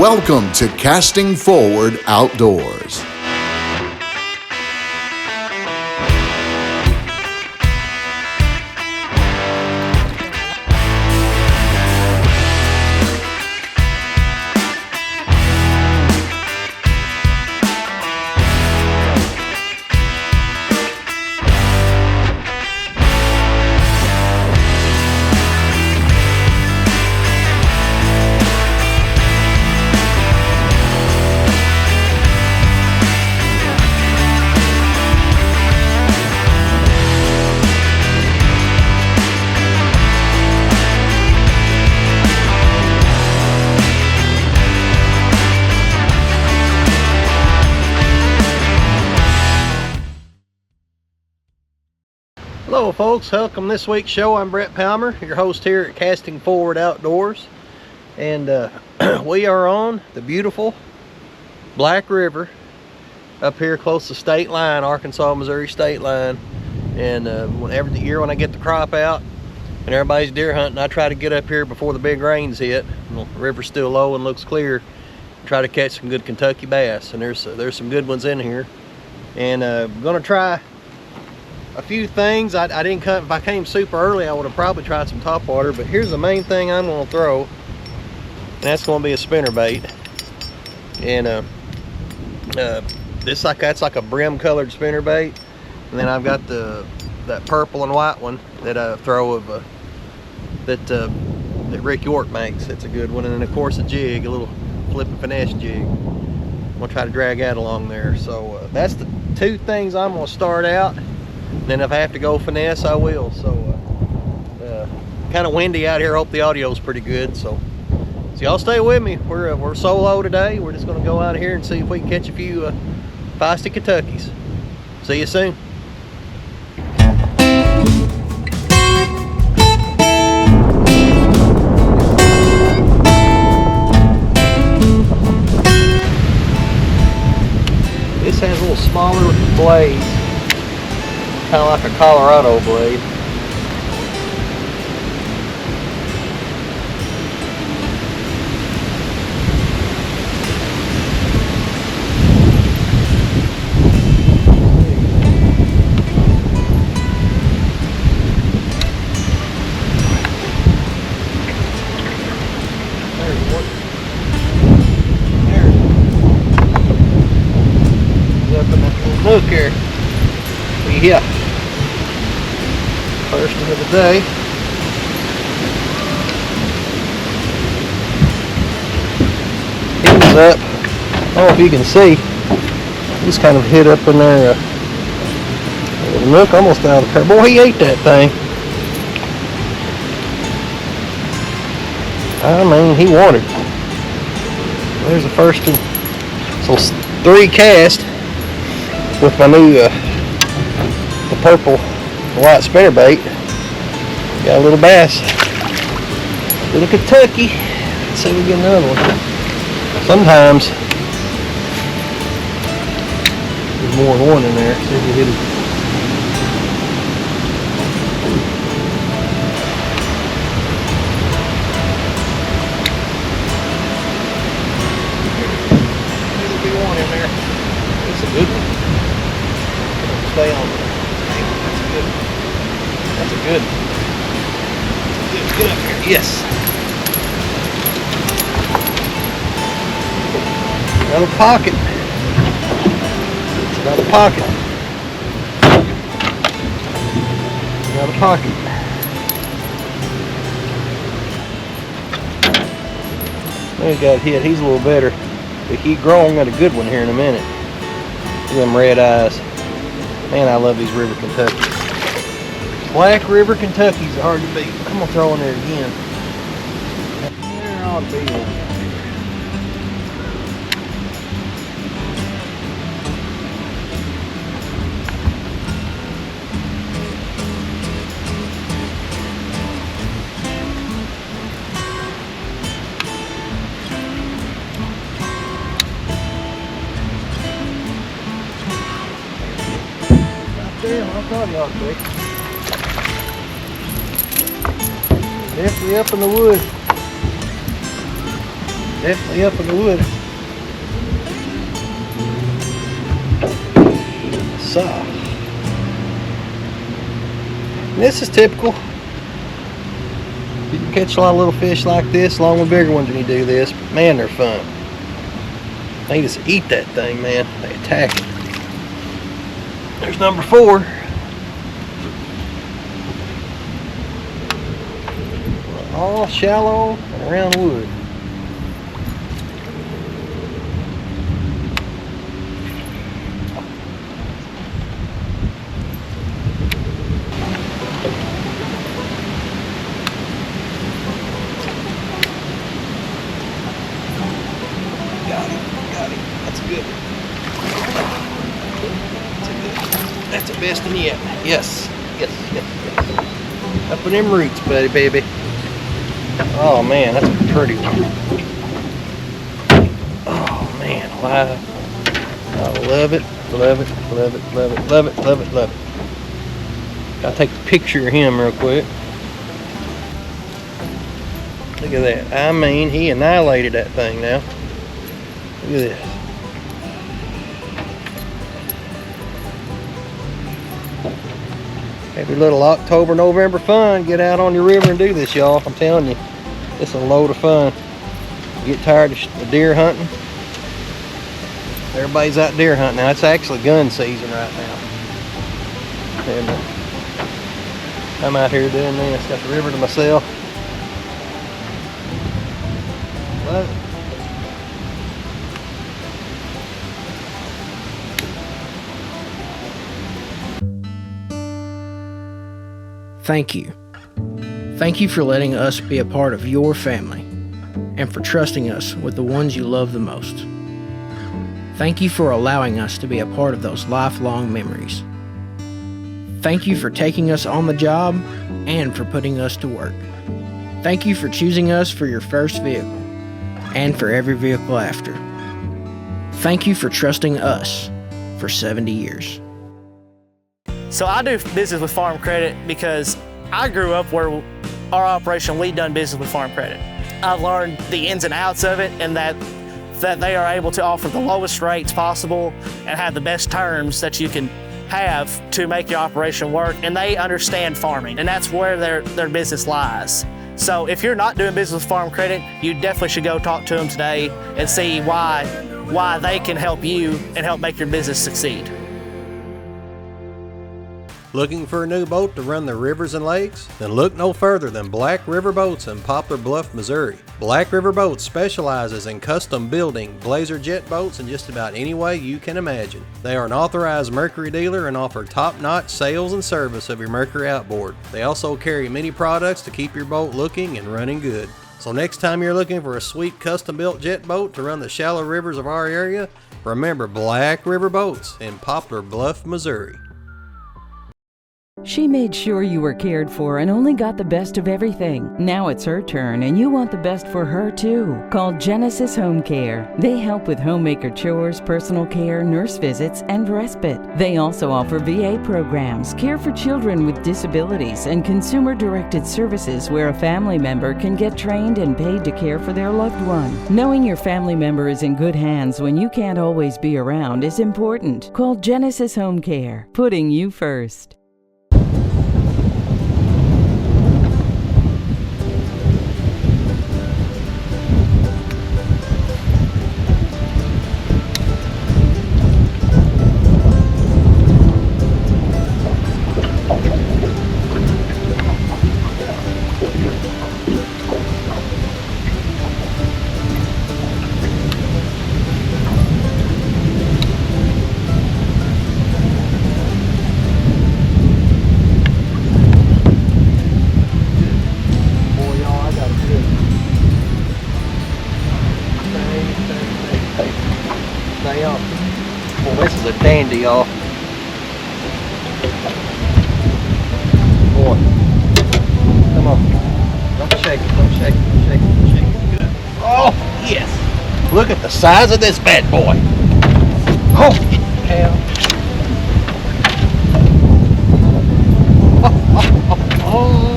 Welcome to Casting Forward Outdoors. Hello folks, welcome to this week's show. I'm Bret Palmer, your host here at Casting Forward Outdoors, and we are on the beautiful Black River up here close to state line, Arkansas-Missouri state line. And every year when I get the crop out and everybody's deer hunting, I try to get up here before the big rains hit. The river's still low and looks clear. Try to catch some good Kentucky bass, and there's some good ones in here. And I'm gonna try a few things. I didn't cut. If I came super early, I would have probably tried some topwater, but here's the main thing I'm going to throw, and that's going to be a spinnerbait. And that's like a brim colored spinnerbait. And then I've got that purple and white one that I throw of that Rick York makes. It's a good one. And then of course a jig, a little flip and finesse jig. I'm going to try to drag that along there. So that's the two things I'm going to start out. Then if I have to go finesse, I will. So kind of windy out here. Hope the audio's pretty good. So y'all stay with me. We're solo today. We're just going to go out here and see if we can catch a few feisty Kentuckys. See you soon. This has a little smaller blades. Kind of like a Colorado blade. There's one. There. He's up in that little nook here. Yeah. First one of the day. He was up. I don't know if you can see. He's kind of hid up in there. The nook almost out of the car. Boy, he ate that thing. I mean, he wanted. There's the first one. So 3 casts with my new the purple white spinnerbait. Got a little bass, little Kentucky. Let's see if we get another one. Sometimes there's more than one in there. See if we hit it. There'll be one in there. It's a good one. Stay on. That's a good. Get up here. Yes. Another pocket. It's another pocket. Another pocket. There he got hit. He's a little better. But he grown. Got a good one here in a minute. Look at them red eyes. Man, I love these River Kentuckys. Black River Kentuckys are hard to beat. I'm gonna throw in there again. There ought to be one. Right there, I thought he ought to be. Definitely up in the woods. Definitely up in the wood. So, this is typical. You can catch a lot of little fish like this along with bigger ones when you do this. But man, they're fun. They just eat that thing, man. They attack it. There's number 4. All shallow and around wood. Got him. That's good. That's the best in yet. Yes. Up in them roots, buddy, baby. Oh man, that's a pretty one. Oh man, wow. I love it. Gotta take a picture of him real quick. Look at that. I mean, he annihilated that thing now. Look at this. Every little October, November fun, get out on your river and do this, y'all. I'm telling you, it's a load of fun. You get tired of deer hunting. Everybody's out deer hunting now. It's actually gun season right now. And I'm out here doing this. Got the river to myself. Love it. Thank you. Thank you for letting us be a part of your family and for trusting us with the ones you love the most. Thank you for allowing us to be a part of those lifelong memories. Thank you for taking us on the job and for putting us to work. Thank you for choosing us for your first vehicle and for every vehicle after. Thank you for trusting us for 70 years. So I do business with Farm Credit because I grew up where our operation, we done business with Farm Credit. I've learned the ins and outs of it and that they are able to offer the lowest rates possible and have the best terms that you can have to make your operation work, and they understand farming, and that's where their business lies. So if you're not doing business with Farm Credit, you definitely should go talk to them today and see why they can help you and help make your business succeed. Looking for a new boat to run the rivers and lakes? Then look no further than Black River Boats in Poplar Bluff, Missouri. Black River Boats specializes in custom building Blazer jet boats in just about any way you can imagine. They are an authorized Mercury dealer and offer top-notch sales and service of your Mercury outboard. They also carry many products to keep your boat looking and running good. So next time you're looking for a sweet custom-built jet boat to run the shallow rivers of our area, remember Black River Boats in Poplar Bluff, Missouri. She made sure you were cared for and only got the best of everything. Now it's her turn and you want the best for her too. Call Genesis Home Care. They help with homemaker chores, personal care, nurse visits, and respite. They also offer VA programs, care for children with disabilities, and consumer-directed services where a family member can get trained and paid to care for their loved one. Knowing your family member is in good hands when you can't always be around is important. Call Genesis Home Care, putting you first. Well, this is a dandy, y'all. Boy, come on. Don't shake it, don't shake it, don't shake it, don't shake it. Good. Oh, yes. Look at the size of this bad boy. Oh, hell. Oh,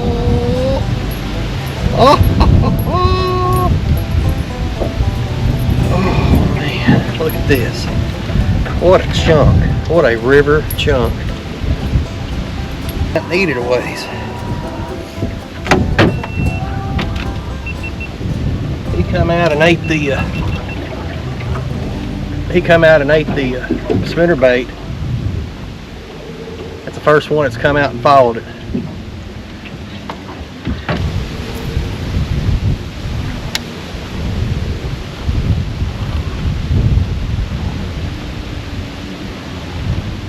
Look at this. What a chunk. What a river chunk. That needed a ways. He come out and ate the spinnerbait. That's the first one that's come out and followed it.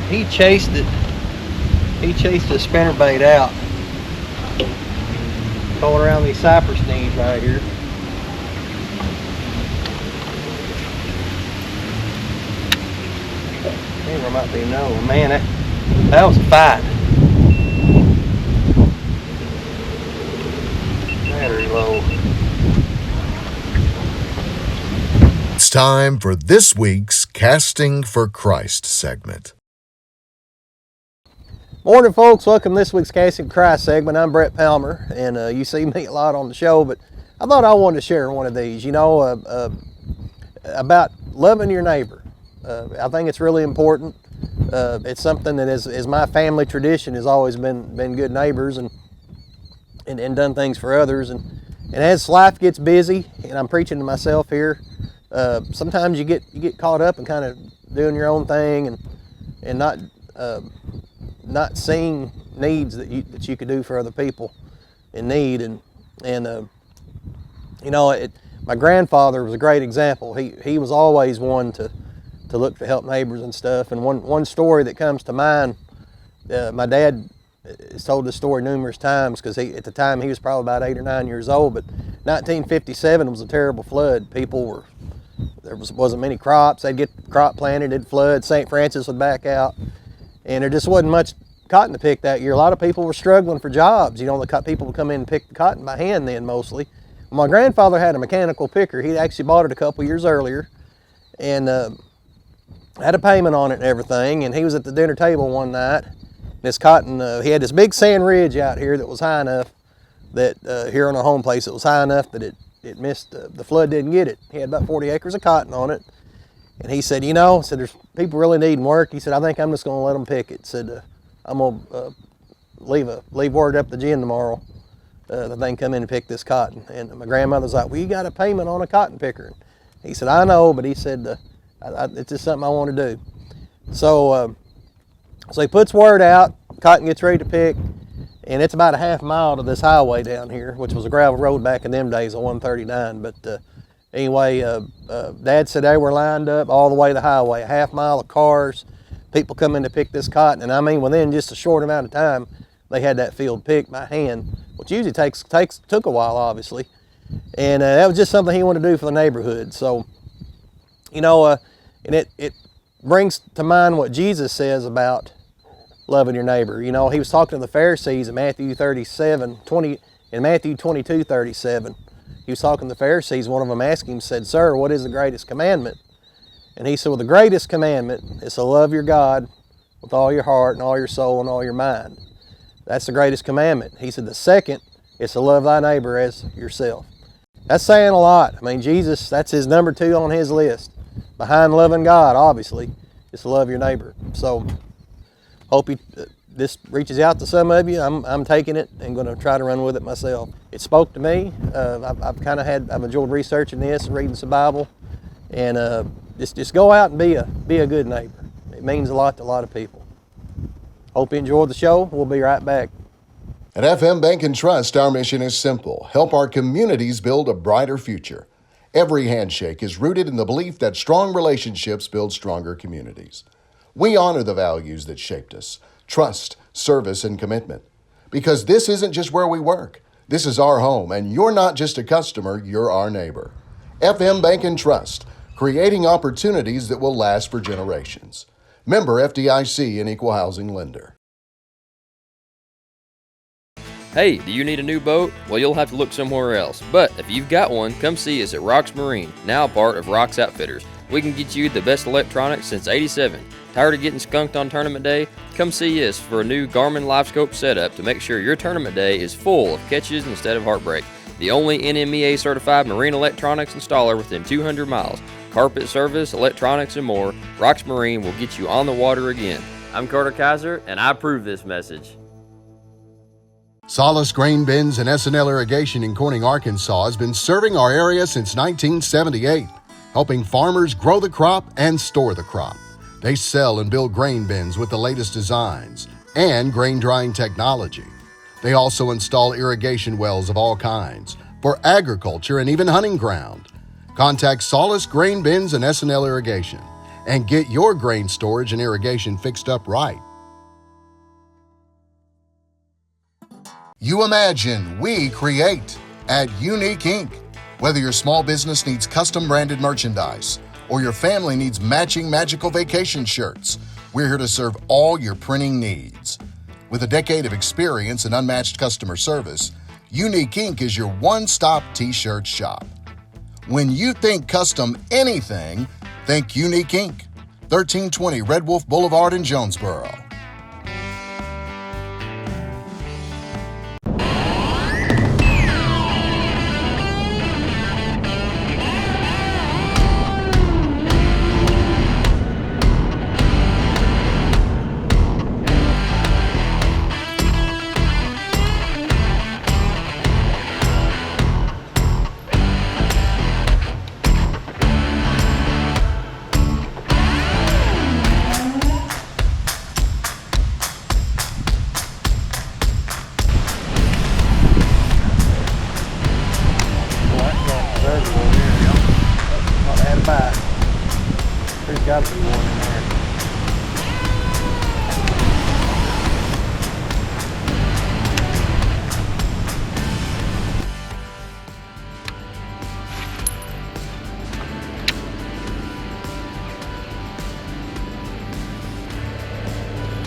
He chased it. He chased the spinnerbait out. Going around these cypress knees right here. There might be no. Man, that was a fight. Battery low. It's time for this week's Casting for Christ segment. Morning, folks. Welcome to this week's Casting for Christ segment. I'm Bret Palmer, and you see me a lot on the show, but I thought I wanted to share one of these, about loving your neighbor. I think it's really important. It's something that is my family tradition has always been good neighbors and done things for others. And as life gets busy, and I'm preaching to myself here, sometimes you get caught up in kind of doing your own thing and not seeing needs that you could do for other people in need. My grandfather was a great example. He was always one to look to help neighbors and stuff. And one story that comes to mind, my dad has told this story numerous times because at the time he was probably about 8 or 9 years old, but 1957 was a terrible flood. There wasn't many crops. They'd get the crop planted, it'd flood, St. Francis would back out, and there just wasn't much cotton to pick that year. A lot of people were struggling for jobs. The people would come in and pick the cotton by hand then mostly. My grandfather had a mechanical picker. He'd actually bought it a couple years earlier, and had a payment on it and everything, and he was at the dinner table one night. This cotton, he had this big sand ridge out here that was high enough that, here on our home place, it was high enough that it missed, the flood didn't get it. He had about 40 acres of cotton on it. And he said, there's people really needing work. He said, I think I'm just gonna let them pick it. Said, I'm gonna leave word up to Jen tomorrow that they can come in and pick this cotton. And my grandmother's like, well, you got a payment on a cotton picker. And he said, I know, but he said, it's just something I want to do. So he puts word out, cotton gets ready to pick, and it's about a half mile to this highway down here, which was a gravel road back in them days on 139. But anyway, Dad said they were lined up all the way to the highway, a half mile of cars, people coming to pick this cotton. And I mean, within just a short amount of time, they had that field picked by hand, which usually took a while, obviously. And that was just something he wanted to do for the neighborhood. So, and it brings to mind what Jesus says about loving your neighbor. He was talking to the Pharisees in Matthew 22:37. He was talking to the Pharisees. One of them asked him, said, Sir, what is the greatest commandment? And he said, well, the greatest commandment is to love your God with all your heart and all your soul and all your mind. That's the greatest commandment. He said, the second is to love thy neighbor as yourself. That's saying a lot. I mean, Jesus, that's his number 2 on his list. Behind loving God, obviously, is to love your neighbor. So, hope this reaches out to some of you. I'm taking it and going to try to run with it myself. It spoke to me. I've enjoyed researching this and reading some Bible, and just go out and be a good neighbor. It means a lot to a lot of people. Hope you enjoyed the show. We'll be right back. At FM Bank and Trust, our mission is simple: help our communities build a brighter future. Every handshake is rooted in the belief that strong relationships build stronger communities. We honor the values that shaped us: trust, service, and commitment. Because this isn't just where we work. This is our home, and you're not just a customer, you're our neighbor. FM Bank and Trust, creating opportunities that will last for generations. Member FDIC and Equal Housing Lender. Hey, do you need a new boat? Well, you'll have to look somewhere else. But if you've got one, come see us at Rocks Marine, now part of Rocks Outfitters. We can get you the best electronics since '87. Tired of getting skunked on tournament day? Come see us for a new Garmin LiveScope setup to make sure your tournament day is full of catches instead of heartbreak. The only NMEA certified marine electronics installer within 200 miles. carpet service, electronics, and more, Rocks Marine will get you on the water again. I'm Carter Kaiser, and I approve this message. Solace Grain Bins and S&L Irrigation in Corning, Arkansas has been serving our area since 1978, helping farmers grow the crop and store the crop. They sell and build grain bins with the latest designs and grain drying technology. They also install irrigation wells of all kinds for agriculture and even hunting ground. Contact Solace Grain Bins and S&L Irrigation and get your grain storage and irrigation fixed up right. You imagine, we create at Unique Ink. Whether your small business needs custom branded merchandise or your family needs matching magical vacation shirts, we're here to serve all your printing needs. With a decade of experience and unmatched customer service, Unique Ink is your one-stop t-shirt shop. When you think custom anything, think Unique Ink. 1320 Red Wolf Boulevard in Jonesboro. There's got to be one in there.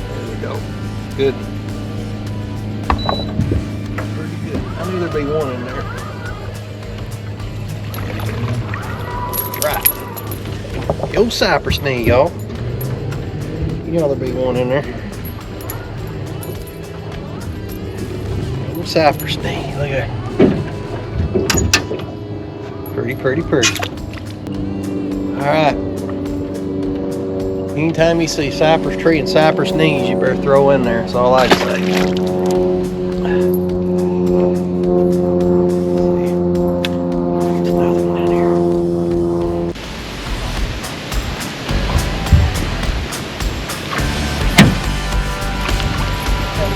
There we go. Good. Pretty good. I knew there'd be one in there. Right. The old cypress knee, y'all. You know there'll be one in there. Old cypress knee. Look at that. Pretty, pretty, pretty. Alright. Anytime you see cypress tree and cypress knees, you better throw in there. That's all I'd say.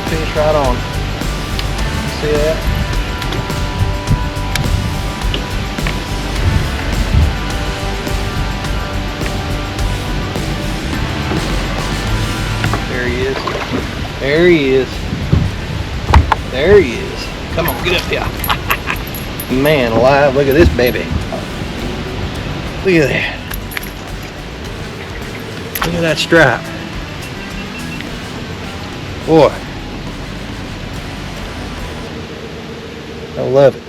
Fish right on. See that? There he is. There he is. There he is. Come on, get up here. Man alive, look at this baby. Look at that. Look at that stripe. Boy. I love it.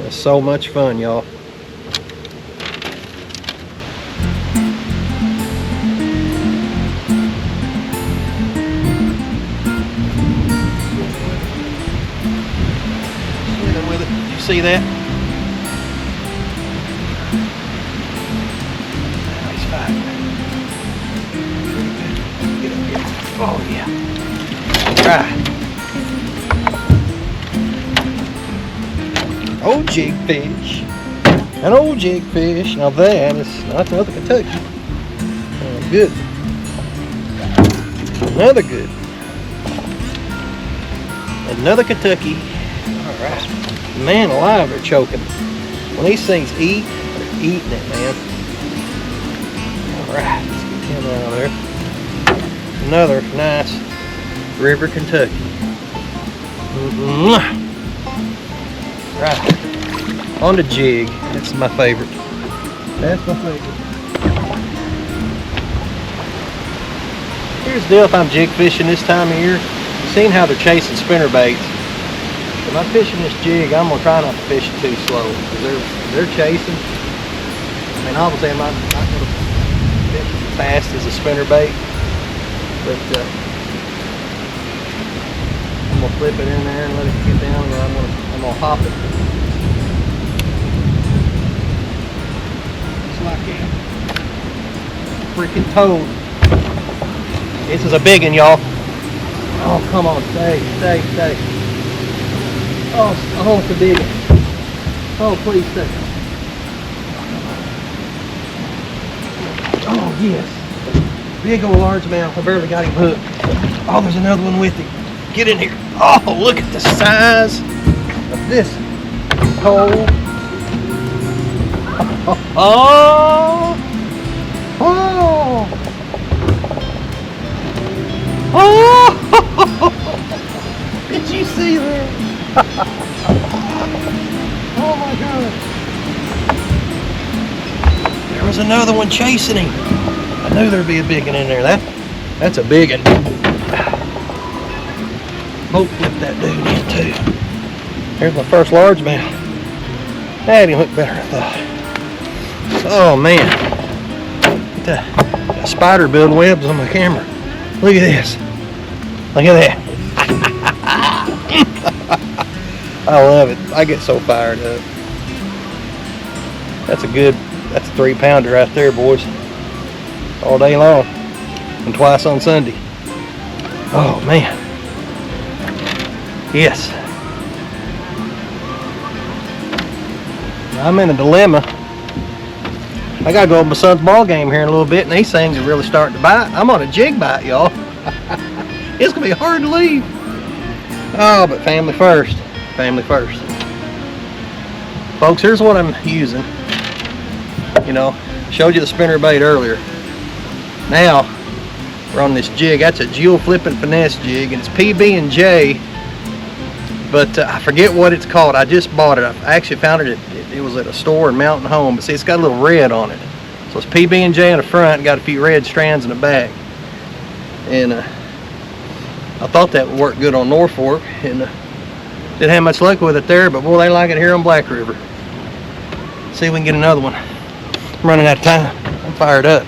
It's so much fun, y'all. Swimming with it. Did you see that? Nice fight. Get up here. Oh yeah. All right. Old jigfish, an old jigfish. Now that is not another Kentucky. Good, another good, another Kentucky. All right, man alive, they're choking. When these things eat, they're eating it, man. All right, let's get him out of there. Another nice River Kentucky. Right, on the jig. That's my favorite. That's my favorite. Here's the deal if I'm jig fishing this time of year. You've seen how they're chasing spinner baits. If I'm fishing this jig, I'm gonna try not to fish it too slow because they're chasing. I mean, obviously I'm not gonna fish as fast as a spinner bait, but I'm gonna flip it in there and let it get down, and I'm gonna hop it. Freaking toad. This is a big one, y'all. Oh, come on, stay. Oh, it's a big one. Oh, please stay. Oh, yes. Big old largemouth. I barely got him hooked. Oh, there's another one with him. Get in here. Oh, look at the size of this hole. Oh! Oh! Oh! Did you see that? Oh my God! There was another one chasing him. I knew there'd be a big one in there. That's a big one. Boat flipped that dude in too. There's my first largemouth. That didn't look better than I thought. Oh man. The spider building webs on my camera. Look at this. Look at that. I love it. I get so fired up. That's a 3-pounder right there, boys. All day long. And twice on Sunday. Oh man. Yes. I'm in a dilemma. I gotta go to my son's ball game here in a little bit, and these things are really starting to bite. I'm on a jig bite, y'all. It's gonna be hard to leave. Oh, but family first. Family first. Folks, here's what I'm using. You know, showed you the spinner bait earlier. Now, we're on this jig. That's a jewel flipping finesse jig, and it's PB&J, but I forget what it's called. I just bought it. I actually found it was at a store in Mountain Home, but see, it's got a little red on it. So it's PB&J in the front and got a few red strands in the back. And I thought that would work good on Norfolk, and didn't have much luck with it there, but boy, they like it here on Black River. See if we can get another one. I'm running out of time. I'm fired up.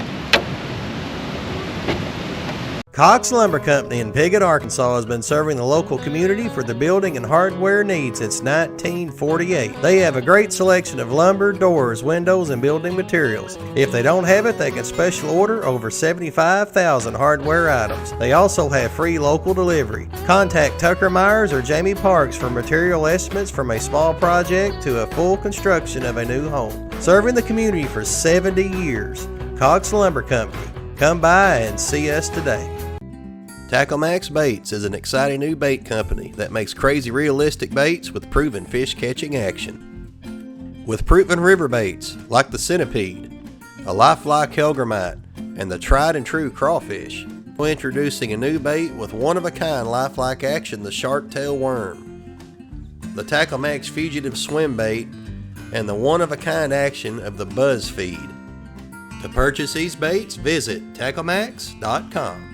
Cox Lumber Company in Piggott, Arkansas has been serving the local community for the building and hardware needs since 1948. They have a great selection of lumber, doors, windows, and building materials. If they don't have it, they can special order over 75,000 hardware items. They also have free local delivery. Contact Tucker Myers or Jamie Parks for material estimates from a small project to a full construction of a new home. Serving the community for 70 years. Cox Lumber Company. Come by and see us today. Tackle Max Baits is an exciting new bait company that makes crazy realistic baits with proven fish catching action. With proven river baits like the centipede, a lifelike hellgrammite, and the tried and true crawfish, we're introducing a new bait with one-of-a-kind lifelike action, the shark tail worm, the Tackle Max Fugitive Swim Bait, and the one-of-a-kind action of the Buzz Feed. To purchase these baits, visit TackleMax.com.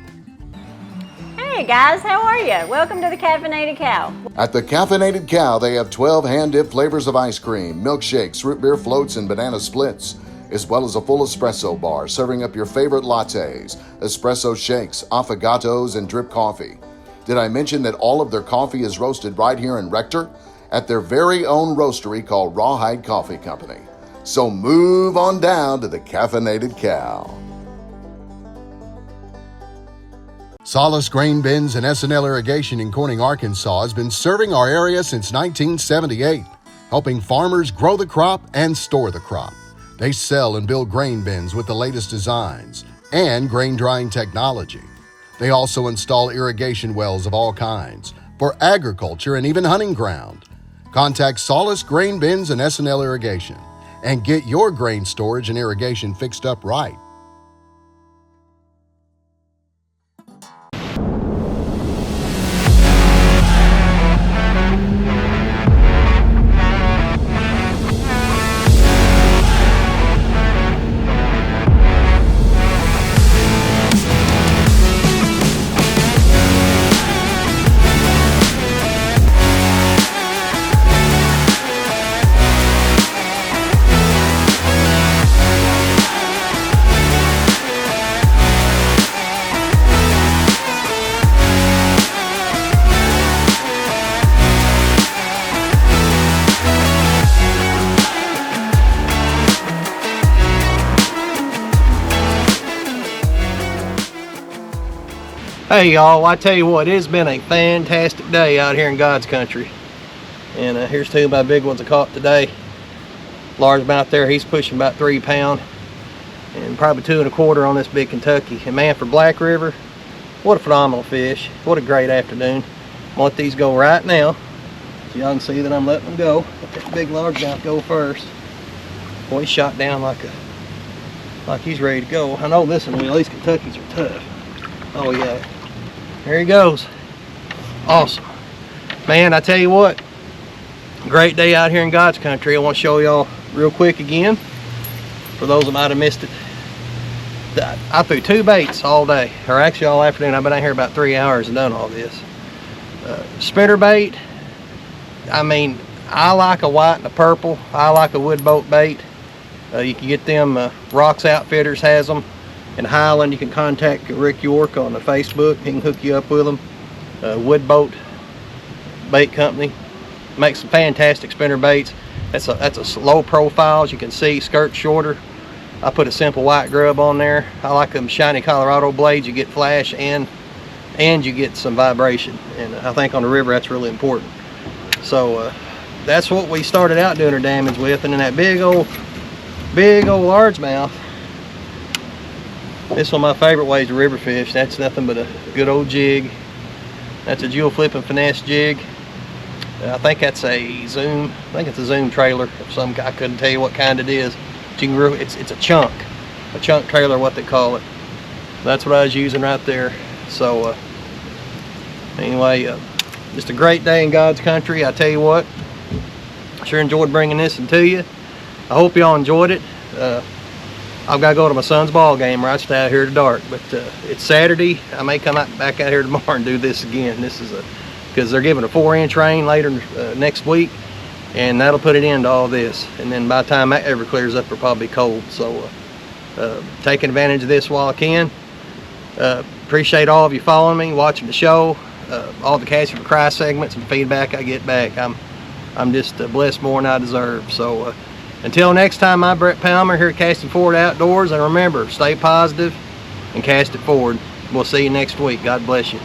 Hey guys, how are you? Welcome to the Caffeinated Cow. At the Caffeinated Cow, they have 12 hand-dipped flavors of ice cream, milkshakes, root beer floats, and banana splits, as well as a full espresso bar serving up your favorite lattes, espresso shakes, affogatos, and drip coffee. Did I mention that all of their coffee is roasted right here in Rector at their very own roastery called Rawhide Coffee Company? So move on down to the Caffeinated Cow. Solace Grain Bins and S&L Irrigation in Corning, Arkansas has been serving our area since 1978, helping farmers grow the crop and store the crop. They sell and build grain bins with the latest designs and grain drying technology. They also install irrigation wells of all kinds for agriculture and even hunting ground. Contact Solace Grain Bins and S&L Irrigation and get your grain storage and irrigation fixed up right. Hey y'all, I tell you what, it's been a fantastic day out here in God's country. And here's two of my big ones I caught today. Largemouth there, he's pushing about 3 pounds. And probably 2 1/4 on this big Kentucky. And man, for Black River, what a phenomenal fish. What a great afternoon. I'm gonna let these go right now. So y'all can see that I'm letting them go. Let that big largemouth go first. Boy, he shot down like he's ready to go. I know this one will. These Kentuckys are tough. Oh yeah. There he goes. Awesome. Man, I tell you what, great day out here in God's country. I want to show y'all real quick again, for those that might have missed it. I threw 2 baits all day, or actually all afternoon. I've been out here about 3 hours and done all this. Spinner bait, I mean, I like a white and a purple. I like a wood boat bait. You can get them, Rocks Outfitters has them. In Highland, you can contact Rick York on the Facebook. He can hook you up with them. Wood Boat Bait Company makes some fantastic spinner baits. That's a low profile, as you can see, skirt shorter. I put a simple white grub on there. I like them shiny Colorado blades. You get flash and you get some vibration. And I think on the river that's really important. So that's what we started out doing our damage with. And then that big old largemouth. This one of my favorite ways to river fish. That's nothing but a good old jig. That's a jewel flipping finesse jig. I think that's a Zoom. I think it's a Zoom trailer of some. I couldn't tell you what kind it is. But you can. It's a chunk trailer, what they call it. That's what I was using right there. So anyway, just a great day in God's country. I tell you what, I sure enjoyed bringing this to you. I hope y'all enjoyed it. I've got to go to my son's ball game right out here to dark, but it's Saturday. I may come back out here tomorrow and do this again. This is because they're giving a 4-inch rain later next week, and that'll put it into all this. And then by the time that ever clears up, it'll probably be cold. So taking advantage of this while I can. Appreciate all of you following me, watching the show, all the Casting for Christ segments and feedback I get back. I'm just blessed more than I deserve. So. Until next time, I'm Bret Palmer here at Casting Forward Outdoors, and remember, stay positive and cast it forward. We'll see you next week. God bless you.